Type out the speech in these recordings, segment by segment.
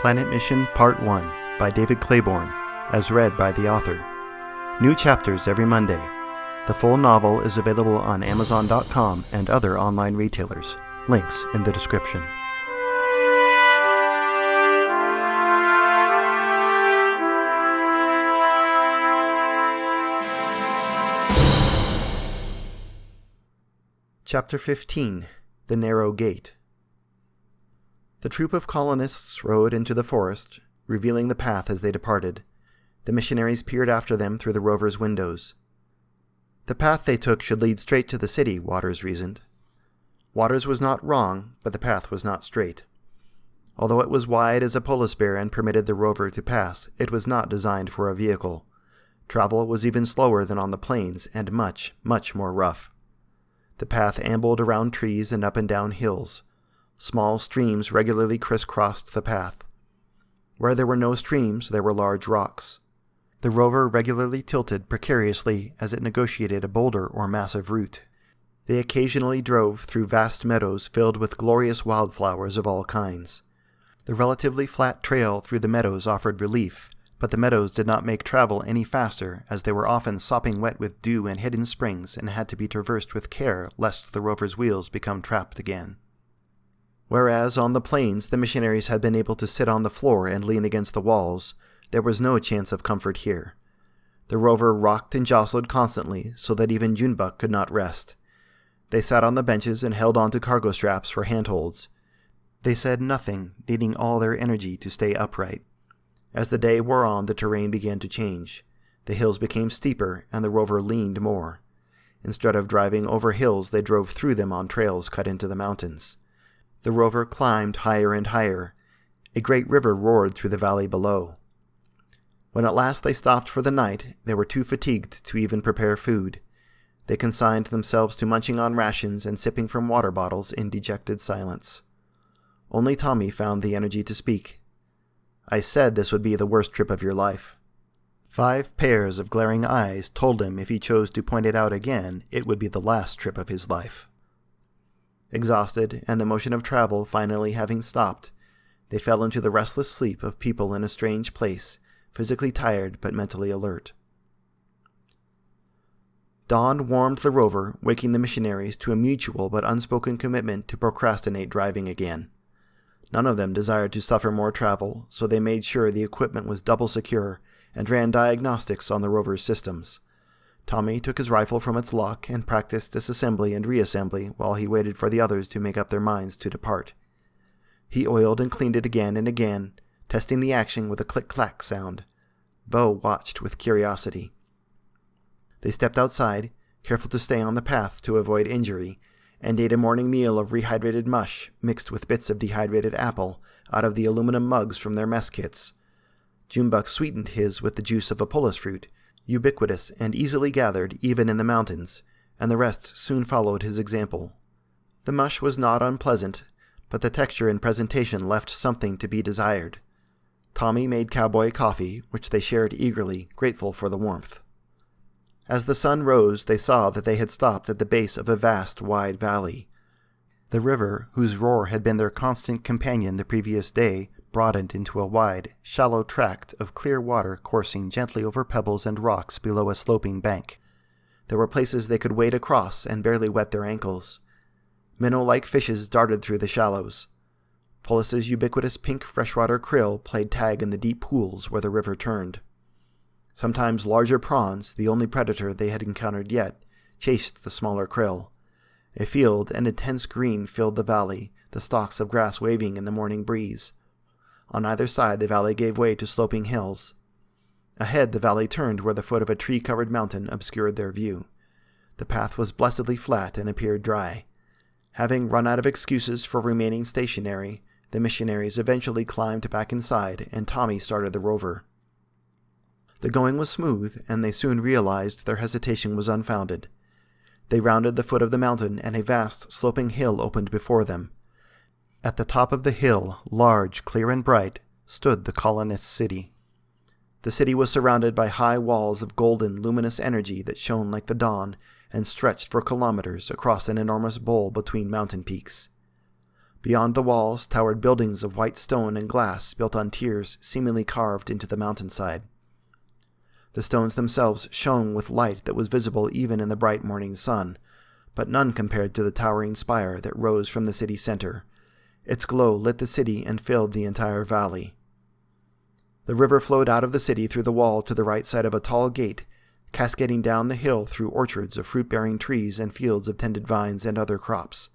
Planet Mission Part 1 by David Claiborne, as read by the author. New chapters every Monday. The full novel is available on Amazon.com and other online retailers. Links in the description. Chapter 15. The Narrow Gate. The troop of colonists rode into the forest, revealing the path as they departed. The missionaries peered after them through the rover's windows. The path they took should lead straight to the city, Waters reasoned. Waters was not wrong, but the path was not straight. Although it was wide as a polar bear and permitted the rover to pass, it was not designed for a vehicle. Travel was even slower than on the plains, and much, much more rough. The path ambled around trees and up and down hills. Small streams regularly crisscrossed the path. Where there were no streams, there were large rocks. The rover regularly tilted precariously as it negotiated a boulder or massive root. They occasionally drove through vast meadows filled with glorious wildflowers of all kinds. The relatively flat trail through the meadows offered relief, but the meadows did not make travel any faster, as they were often sopping wet with dew and hidden springs and had to be traversed with care lest the rover's wheels become trapped again. Whereas on the plains the missionaries had been able to sit on the floor and lean against the walls, there was no chance of comfort here. The rover rocked and jostled constantly, so that even Junebug could not rest. They sat on the benches and held onto cargo straps for handholds. They said nothing, needing all their energy to stay upright. As the day wore on, the terrain began to change. The hills became steeper, and the rover leaned more. Instead of driving over hills, they drove through them on trails cut into the mountains. The rover climbed higher and higher. A great river roared through the valley below. When at last they stopped for the night, they were too fatigued to even prepare food. They consigned themselves to munching on rations and sipping from water bottles in dejected silence. Only Tommy found the energy to speak. "I said this would be the worst trip of your life." 5 pairs of glaring eyes told him if he chose to point it out again, it would be the last trip of his life. Exhausted, and the motion of travel finally having stopped, they fell into the restless sleep of people in a strange place, physically tired but mentally alert. Dawn warmed the rover, waking the missionaries to a mutual but unspoken commitment to procrastinate driving again. None of them desired to suffer more travel, so they made sure the equipment was double secure and ran diagnostics on the rover's systems. Tommy took his rifle from its lock and practiced disassembly and reassembly while he waited for the others to make up their minds to depart. He oiled and cleaned it again and again, testing the action with a click-clack sound. Bo watched with curiosity. They stepped outside, careful to stay on the path to avoid injury, and ate a morning meal of rehydrated mush mixed with bits of dehydrated apple out of the aluminum mugs from their mess kits. Junebug sweetened his with the juice of a Polus fruit, ubiquitous and easily gathered even in the mountains, and the rest soon followed his example. The mush was not unpleasant, but the texture and presentation left something to be desired. Tommy made cowboy coffee, which they shared eagerly, grateful for the warmth. As the sun rose, they saw that they had stopped at the base of a vast, wide valley. The river, whose roar had been their constant companion the previous day, broadened into a wide, shallow tract of clear water coursing gently over pebbles and rocks below a sloping bank. There were places they could wade across and barely wet their ankles. Minnow-like fishes darted through the shallows. Polus's ubiquitous pink freshwater krill played tag in the deep pools where the river turned. Sometimes larger prawns, the only predator they had encountered yet, chased the smaller krill. A field and intense green filled the valley, the stalks of grass waving in the morning breeze. On either side the valley gave way to sloping hills. Ahead the valley turned where the foot of a tree-covered mountain obscured their view. The path was blessedly flat and appeared dry. Having run out of excuses for remaining stationary, the missionaries eventually climbed back inside, and Tommy started the rover. The going was smooth, and they soon realized their hesitation was unfounded. They rounded the foot of the mountain, and a vast, sloping hill opened before them. At the top of the hill, large, clear and bright, stood the colonists' city. The city was surrounded by high walls of golden, luminous energy that shone like the dawn and stretched for kilometers across an enormous bowl between mountain peaks. Beyond the walls towered buildings of white stone and glass built on tiers seemingly carved into the mountainside. The stones themselves shone with light that was visible even in the bright morning sun, but none compared to the towering spire that rose from the city center. Its glow lit the city and filled the entire valley. The river flowed out of the city through the wall to the right side of a tall gate, cascading down the hill through orchards of fruit-bearing trees and fields of tended vines and other crops.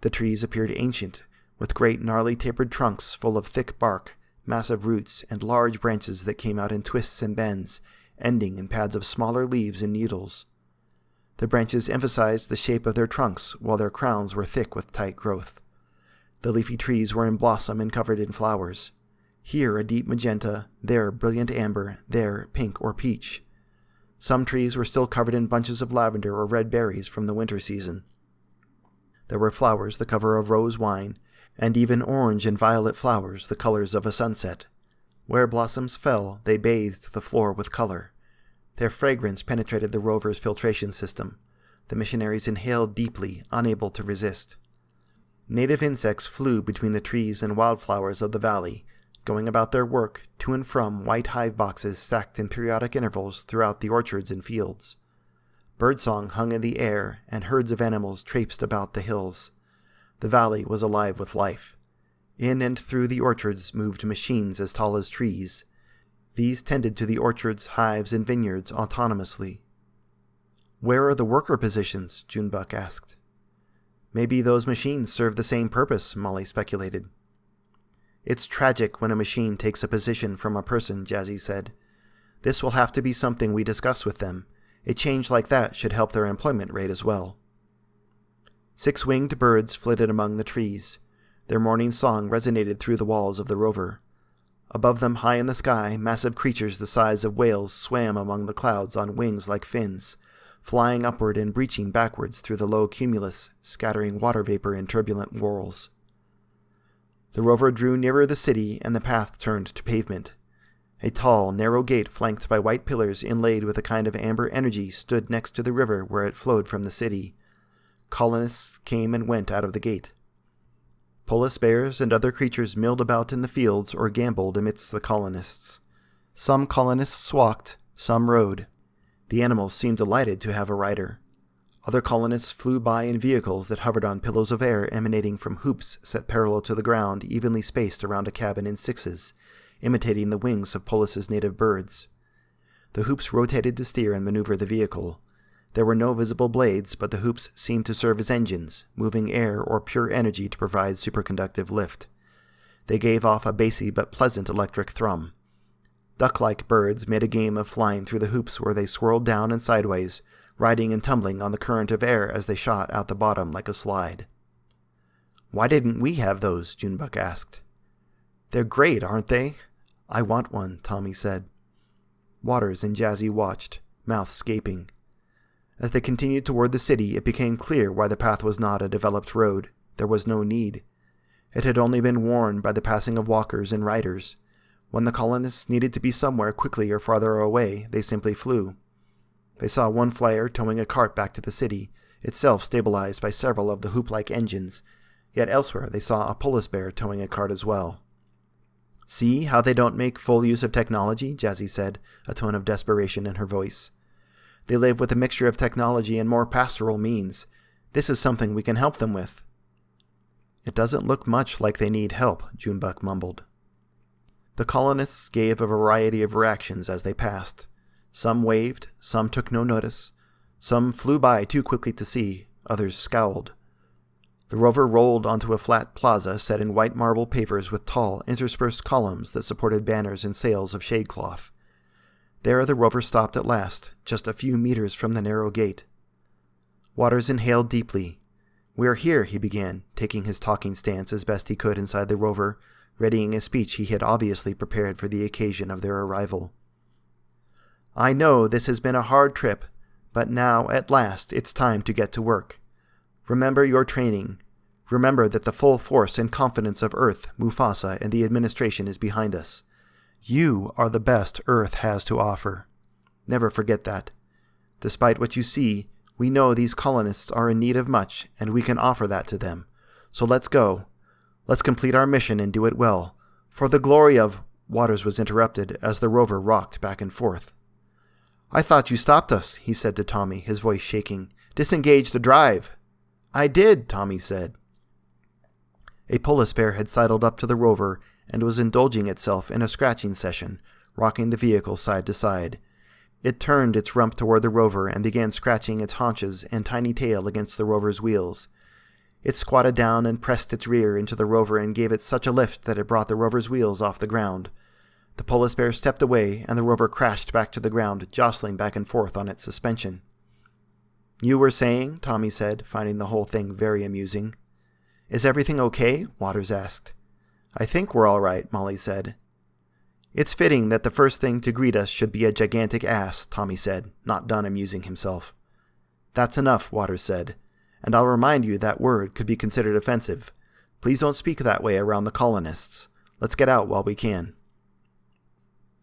The trees appeared ancient, with great gnarly tapered trunks full of thick bark, massive roots, and large branches that came out in twists and bends, ending in pads of smaller leaves and needles. The branches emphasized the shape of their trunks, while their crowns were thick with tight growth. The leafy trees were in blossom and covered in flowers. Here a deep magenta, there brilliant amber, there pink or peach. Some trees were still covered in bunches of lavender or red berries from the winter season. There were flowers the color of rose wine, and even orange and violet flowers the colors of a sunset. Where blossoms fell, they bathed the floor with color. Their fragrance penetrated the rover's filtration system. The missionaries inhaled deeply, unable to resist. Native insects flew between the trees and wildflowers of the valley, going about their work to and from white hive boxes stacked in periodic intervals throughout the orchards and fields. Birdsong hung in the air, and herds of animals traipsed about the hills. The valley was alive with life. In and through the orchards moved machines as tall as trees. These tended to the orchards, hives, and vineyards autonomously. "Where are the worker positions?" Junebug asked. "Maybe those machines serve the same purpose," Molly speculated. "It's tragic when a machine takes a position from a person," Jazzy said. "This will have to be something we discuss with them. A change like that should help their employment rate as well." 6-winged birds flitted among the trees. Their morning song resonated through the walls of the rover. Above them, high in the sky, massive creatures the size of whales swam among the clouds on wings like fins, flying upward and breaching backwards through the low cumulus, scattering water vapor in turbulent whirls. The rover drew nearer the city, and the path turned to pavement. A tall, narrow gate flanked by white pillars inlaid with a kind of amber energy stood next to the river where it flowed from the city. Colonists came and went out of the gate. Polus bears and other creatures milled about in the fields or gamboled amidst the colonists. Some colonists walked, some rode. The animals seemed delighted to have a rider. Other colonists flew by in vehicles that hovered on pillows of air emanating from hoops set parallel to the ground, evenly spaced around a cabin in 6s, imitating the wings of Polus's native birds. The hoops rotated to steer and maneuver the vehicle. There were no visible blades, but the hoops seemed to serve as engines, moving air or pure energy to provide superconductive lift. They gave off a bassy but pleasant electric thrum. Duck-like birds made a game of flying through the hoops where they swirled down and sideways, riding and tumbling on the current of air as they shot out the bottom like a slide. "Why didn't we have those?" Junebug asked. "They're great, aren't they?" "I want one," Tommy said. Waters and Jazzy watched, mouths gaping. As they continued toward the city, it became clear why the path was not a developed road. There was no need. It had only been worn by the passing of walkers and riders. When the colonists needed to be somewhere quickly or farther away, they simply flew. They saw one flyer towing a cart back to the city, itself stabilized by several of the hoop-like engines, yet elsewhere they saw a Polus bear towing a cart as well. "See how they don't make full use of technology?" Jazzy said, a tone of desperation in her voice. "They live with a mixture of technology and more pastoral means. This is something we can help them with." "It doesn't look much like they need help," Junebug mumbled. The colonists gave a variety of reactions as they passed. Some waved, some took no notice, some flew by too quickly to see, others scowled. The rover rolled onto a flat plaza set in white marble pavers with tall, interspersed columns that supported banners and sails of shade cloth. There the rover stopped at last, just a few meters from the narrow gate. Waters inhaled deeply. "We're here," he began, taking his talking stance as best he could inside the rover, readying a speech he had obviously prepared for the occasion of their arrival. "I know this has been a hard trip, but now, at last, it's time to get to work. Remember your training. Remember that the full force and confidence of Earth, Mufasa, and the administration is behind us. You are the best Earth has to offer. Never forget that. Despite what you see, we know these colonists are in need of much, and we can offer that to them. So let's go. Let's complete our mission and do it well. For the glory of—" Waters was interrupted as the rover rocked back and forth. "I thought you stopped us," he said to Tommy, his voice shaking. "Disengage the drive." "I did," Tommy said. A polar bear had sidled up to the rover and was indulging itself in a scratching session, rocking the vehicle side to side. It turned its rump toward the rover and began scratching its haunches and tiny tail against the rover's wheels. It squatted down and pressed its rear into the rover and gave it such a lift that it brought the rover's wheels off the ground. The polar bear stepped away, and the rover crashed back to the ground, jostling back and forth on its suspension. "You were saying?" Tommy said, finding the whole thing very amusing. "Is everything okay?" Waters asked. "I think we're all right," Molly said. "It's fitting that the first thing to greet us should be a gigantic ass," Tommy said, not done amusing himself. "That's enough," Waters said, "and I'll remind you that word could be considered offensive. Please don't speak that way around the colonists. Let's get out while we can."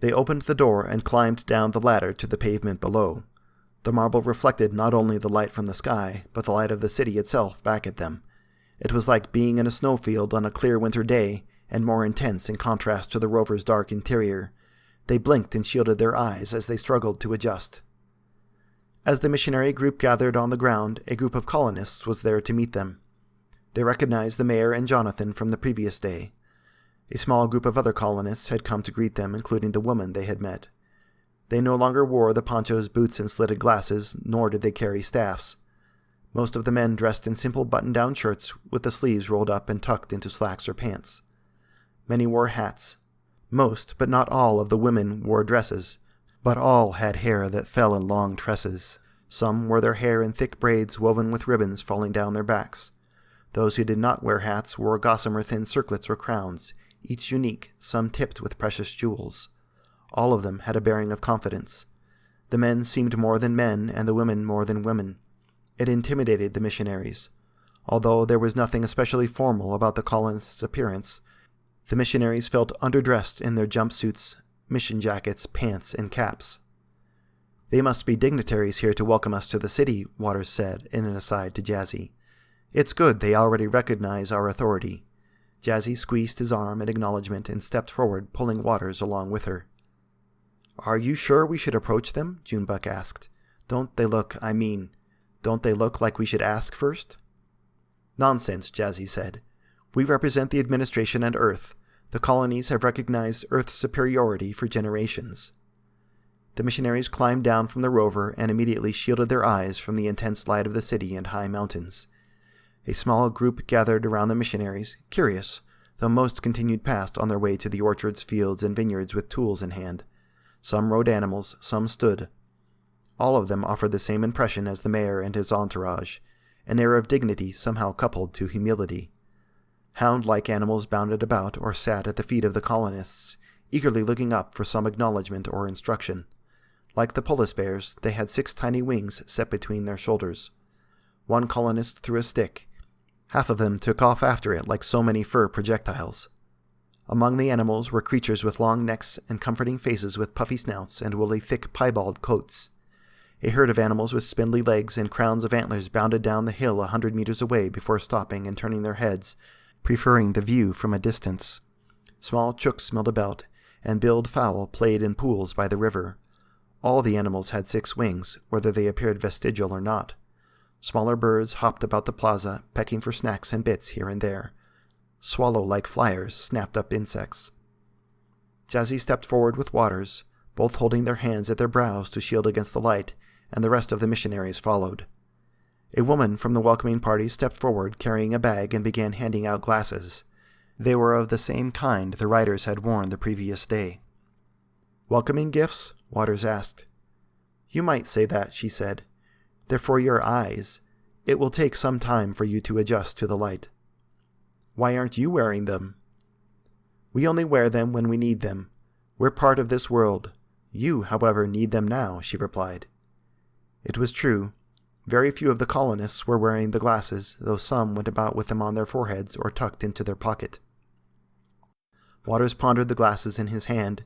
They opened the door and climbed down the ladder to the pavement below. The marble reflected not only the light from the sky, but the light of the city itself back at them. It was like being in a snowfield on a clear winter day, and more intense in contrast to the rover's dark interior. They blinked and shielded their eyes as they struggled to adjust. As the missionary group gathered on the ground, a group of colonists was there to meet them. They recognized the mayor and Jonathan from the previous day. A small group of other colonists had come to greet them, including the woman they had met. They no longer wore the ponchos, boots, and slitted glasses, nor did they carry staffs. Most of the men dressed in simple button-down shirts with the sleeves rolled up and tucked into slacks or pants. Many wore hats. Most, but not all, of the women wore dresses, but all had hair that fell in long tresses. Some wore their hair in thick braids woven with ribbons falling down their backs. Those who did not wear hats wore gossamer thin circlets or crowns, each unique, some tipped with precious jewels. All of them had a bearing of confidence. The men seemed more than men, and the women more than women. It intimidated the missionaries. Although there was nothing especially formal about the colonists' appearance, the missionaries felt underdressed in their jumpsuits, mission jackets, pants, and caps. "They must be dignitaries here to welcome us to the city," Waters said in an aside to Jazzy. "It's good they already recognize our authority." Jazzy squeezed his arm in acknowledgement and stepped forward, pulling Waters along with her. "Are you sure we should approach them?" Junebuck asked. Don't they look like we should ask first?" "Nonsense," Jazzy said. "We represent the administration and Earth. The colonies have recognized Earth's superiority for generations." The missionaries climbed down from the rover and immediately shielded their eyes from the intense light of the city and high mountains. A small group gathered around the missionaries, curious, though most continued past on their way to the orchards, fields, and vineyards with tools in hand. Some rode animals, some stood. All of them offered the same impression as the mayor and his entourage, an air of dignity somehow coupled to humility. Hound-like animals bounded about or sat at the feet of the colonists, eagerly looking up for some acknowledgement or instruction. Like the Polus bears, they had 6 tiny wings set between their shoulders. One colonist threw a stick. Half of them took off after it like so many fur projectiles. Among the animals were creatures with long necks and comforting faces with puffy snouts and woolly thick piebald coats. A herd of animals with spindly legs and crowns of antlers bounded down the hill 100 meters away before stopping and turning their heads, preferring the view from a distance. Small chooks milled about, and billed fowl played in pools by the river. All the animals had 6 wings, whether they appeared vestigial or not. Smaller birds hopped about the plaza, pecking for snacks and bits here and there. Swallow-like flyers snapped up insects. Jazzy stepped forward with Waters, both holding their hands at their brows to shield against the light, and the rest of the missionaries followed. A woman from the welcoming party stepped forward carrying a bag and began handing out glasses. They were of the same kind the riders had worn the previous day. "Welcoming gifts?" Waters asked. "You might say that," she said. "They're for your eyes. It will take some time for you to adjust to the light." "Why aren't you wearing them?" "We only wear them when we need them. We're part of this world. You, however, need them now," she replied. It was true. Very few of the colonists were wearing the glasses, though some went about with them on their foreheads or tucked into their pocket. Waters pondered the glasses in his hand.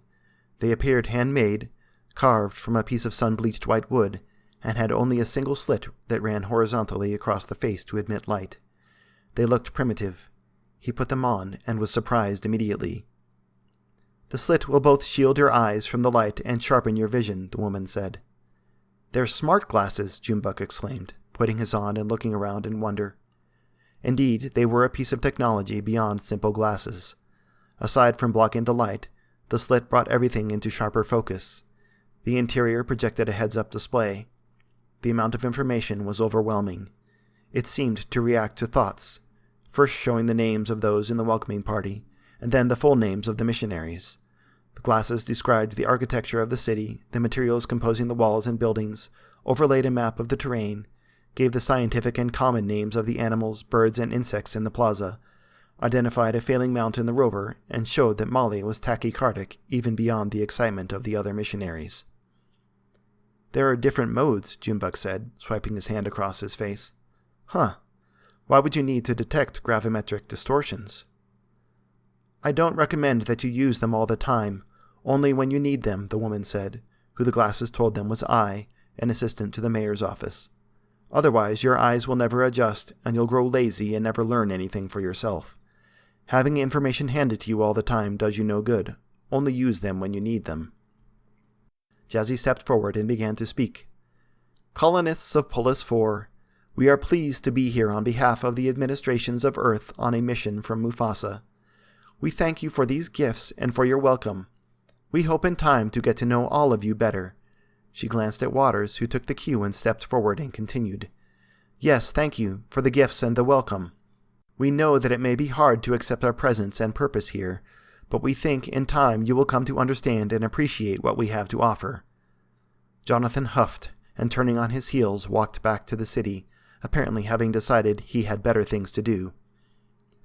They appeared handmade, carved from a piece of sun-bleached white wood, and had only a single slit that ran horizontally across the face to admit light. They looked primitive. He put them on and was surprised immediately. "The slit will both shield your eyes from the light and sharpen your vision," the woman said. "They're smart glasses," Junebug exclaimed, putting his on and looking around in wonder. Indeed, they were a piece of technology beyond simple glasses. Aside from blocking the light, the slit brought everything into sharper focus. The interior projected a heads-up display. The amount of information was overwhelming. It seemed to react to thoughts, first showing the names of those in the welcoming party, and then the full names of the missionaries. The glasses described the architecture of the city, the materials composing the walls and buildings, overlaid a map of the terrain, gave the scientific and common names of the animals, birds, and insects in the plaza, identified a failing mount in the rover, and showed that Molly was tachycardic even beyond the excitement of the other missionaries. "There are different modes," Junebug said, swiping his hand across his face. "Huh. Why would you need to detect gravimetric distortions?" "I don't recommend that you use them all the time, only when you need them," the woman said, who the glasses told them was I, an assistant to the mayor's office. "Otherwise, your eyes will never adjust, and you'll grow lazy and never learn anything for yourself. Having information handed to you all the time does you no good. Only use them when you need them." Jazzy stepped forward and began to speak. "Colonists of Polus IV, we are pleased to be here on behalf of the administrations of Earth on a mission from Mufasa. We thank you for these gifts and for your welcome. We hope in time to get to know all of you better." She glanced at Waters, who took the cue and stepped forward and continued. "Yes, thank you for the gifts and the welcome. We know that it may be hard to accept our presence and purpose here, but we think in time you will come to understand and appreciate what we have to offer." Jonathan huffed, and turning on his heels, walked back to the city, apparently having decided he had better things to do.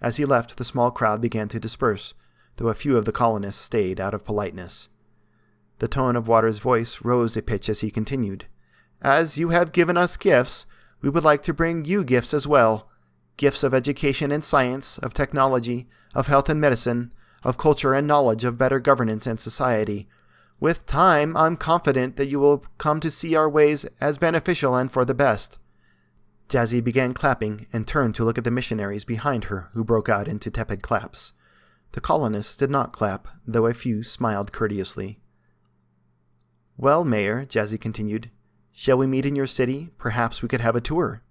As he left, the small crowd began to disperse, though a few of the colonists stayed out of politeness. The tone of Waters' voice rose a pitch as he continued. "As you have given us gifts, we would like to bring you gifts as well. Gifts of education and science, of technology, of health and medicine, of culture and knowledge of better governance and society. With time, I'm confident that you will come to see our ways as beneficial and for the best." Jazzy began clapping and turned to look at the missionaries behind her, who broke out into tepid claps. The colonists did not clap, though a few smiled courteously. "Well, Mayor," Jazzy continued, "shall we meet in your city? Perhaps we could have a tour."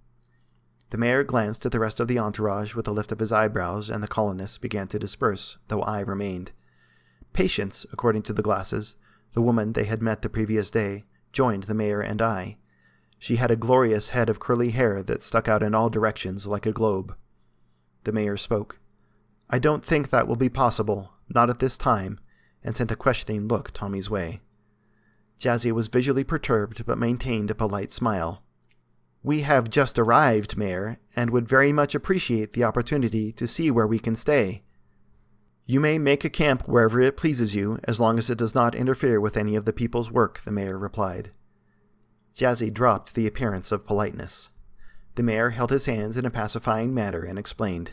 The mayor glanced at the rest of the entourage with a lift of his eyebrows, and the colonists began to disperse, though I remained. Patience, according to the glasses, the woman they had met the previous day, joined the mayor and I. She had a glorious head of curly hair that stuck out in all directions like a globe. The mayor spoke. "I don't think that will be possible, not at this time," and sent a questioning look Tommy's way. Jazzy was visually perturbed, but maintained a polite smile. "We have just arrived, Mayor, and would very much appreciate the opportunity to see where we can stay." "You may make a camp wherever it pleases you, as long as it does not interfere with any of the people's work," the mayor replied. Jazzy dropped the appearance of politeness. The mayor held his hands in a pacifying manner and explained.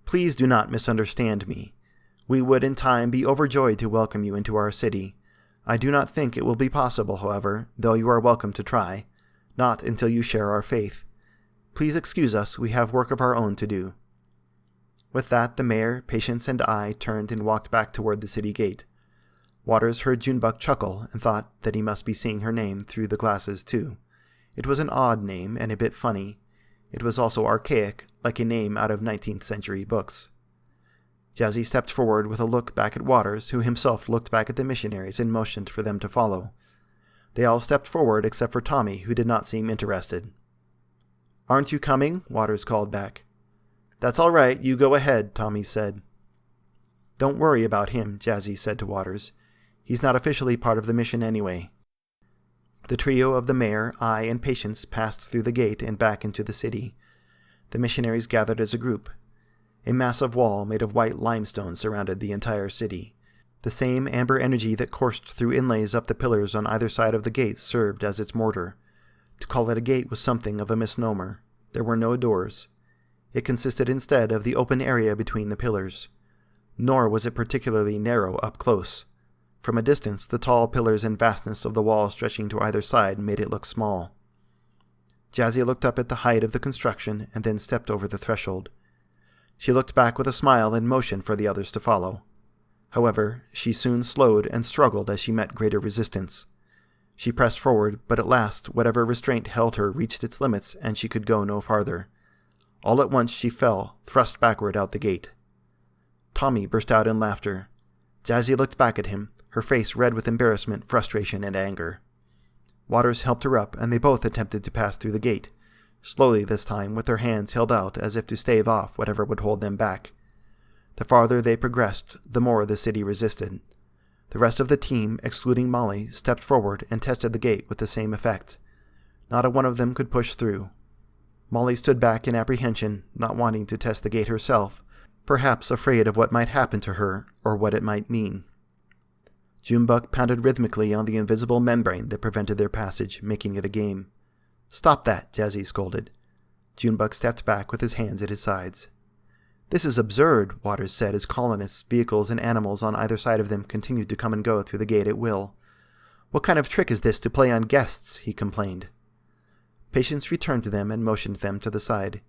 "Please do not misunderstand me. We would in time be overjoyed to welcome you into our city. I do not think it will be possible, however, though you are welcome to try. Not until you share our faith. Please excuse us, we have work of our own to do." With that, the mayor, Patience, and I turned and walked back toward the city gate. Waters heard Junebug chuckle and thought that he must be seeing her name through the glasses too. It was an odd name and a bit funny. It was also archaic, like a name out of 19th century books. Jazzy stepped forward with a look back at Waters, who himself looked back at the missionaries and motioned for them to follow. They all stepped forward except for Tommy, who did not seem interested. "Aren't you coming?" Waters called back. "That's all right, you go ahead," Tommy said. "Don't worry about him," Jazzy said to Waters. "He's not officially part of the mission anyway." The trio of the mayor, I, and Patience passed through the gate and back into the city. The missionaries gathered as a group. A massive wall made of white limestone surrounded the entire city. The same amber energy that coursed through inlays up the pillars on either side of the gate served as its mortar. To call it a gate was something of a misnomer. There were no doors. It consisted instead of the open area between the pillars. Nor was it particularly narrow up close. From a distance, the tall pillars and vastness of the wall stretching to either side made it look small. Jazzy looked up at the height of the construction and then stepped over the threshold. She looked back with a smile and motioned for the others to follow. However, she soon slowed and struggled as she met greater resistance. She pressed forward, but at last whatever restraint held her reached its limits and she could go no farther. All at once she fell, thrust backward out the gate. Tommy burst out in laughter. Jazzy looked back at him, her face red with embarrassment, frustration, and anger. Waters helped her up, and they both attempted to pass through the gate, slowly this time, with their hands held out as if to stave off whatever would hold them back. The farther they progressed, the more the city resisted. The rest of the team, excluding Molly, stepped forward and tested the gate with the same effect. Not a one of them could push through. Molly stood back in apprehension, not wanting to test the gate herself, perhaps afraid of what might happen to her or what it might mean. Junebug pounded rhythmically on the invisible membrane that prevented their passage, making it a game. "Stop that," Jazzy scolded. Junebug stepped back with his hands at his sides. "This is absurd," Waters said as colonists, vehicles, and animals on either side of them continued to come and go through the gate at will. "What kind of trick is this to play on guests?" he complained. Patience returned to them and motioned them to the side.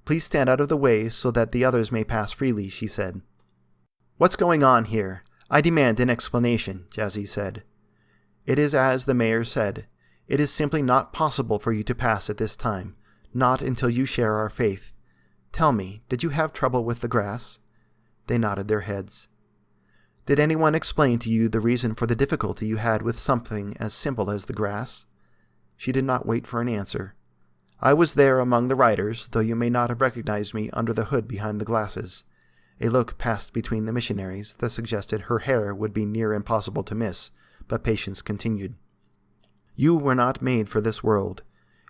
"Please stand out of the way so that the others may pass freely," she said. "What's going on here? I demand an explanation," Jazzy said. "It is as the mayor said. It is simply not possible for you to pass at this time, not until you share our faith. Tell me, did you have trouble with the grass?" They nodded their heads. "Did anyone explain to you the reason for the difficulty you had with something as simple as the grass?" She did not wait for an answer. "I was there among the riders, though you may not have recognized me under the hood behind the glasses." A look passed between the missionaries that suggested her hair would be near impossible to miss, but Patience continued. "You were not made for this world.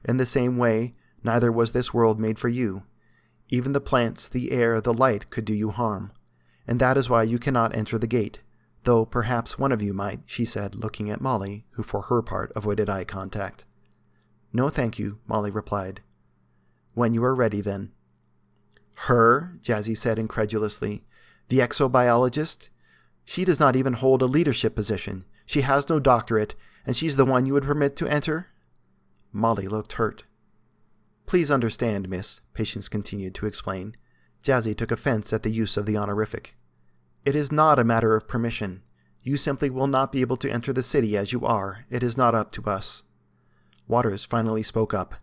In the same way, neither was this world made for you. Even the plants, the air, the light could do you harm. And that is why you cannot enter the gate, though perhaps one of you might," she said, looking at Molly, who for her part avoided eye contact. "No, thank you," Molly replied. "When you are ready, then." "Her?" Jazzy said incredulously. "The exobiologist? She does not even hold a leadership position. She has no doctorate, and she's the one you would permit to enter?" Molly looked hurt. "Please understand, miss," Patience continued to explain. Jazzy took offense at the use of the honorific. "It is not a matter of permission. You simply will not be able to enter the city as you are. It is not up to us." Waters finally spoke up.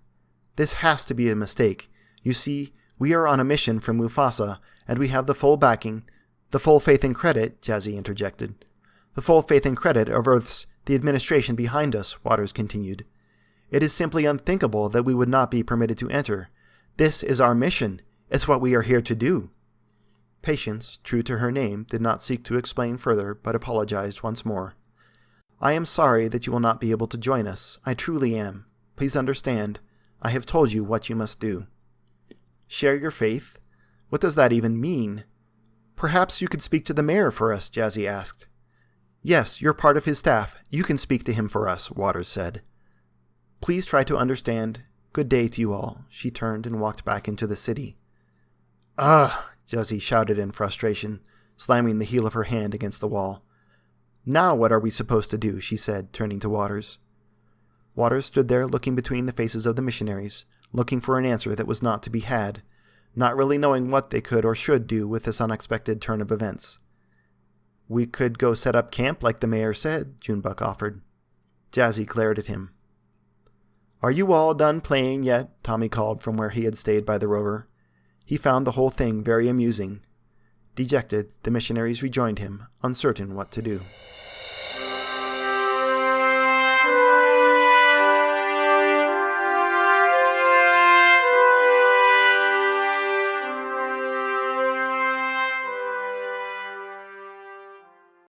"This has to be a mistake. You see, we are on a mission from Mufasa, and we have the full backing—" "The full faith and credit," Jazzy interjected. "The full faith and credit of the administration behind us," Waters continued. "It is simply unthinkable that we would not be permitted to enter. This is our mission. It's what we are here to do." Patience, true to her name, did not seek to explain further, but apologized once more. "I am sorry that you will not be able to join us. I truly am. Please understand. I have told you what you must do." "Share your faith? What does that even mean?" "Perhaps you could speak to the mayor for us," Jazzy asked. "Yes, you're part of his staff. You can speak to him for us," Waters said. "Please try to understand. Good day to you all." She turned and walked back into the city. "Ugh!" Jazzy shouted in frustration, slamming the heel of her hand against the wall. "Now what are we supposed to do?" she said, turning to Waters. Waters stood there looking between the faces of the missionaries, looking for an answer that was not to be had, not really knowing what they could or should do with this unexpected turn of events. "We could go set up camp like the mayor said," Junebug offered. Jazzy glared at him. "Are you all done playing yet?" Tommy called from where he had stayed by the rover. He found the whole thing very amusing. Dejected, the missionaries rejoined him, uncertain what to do.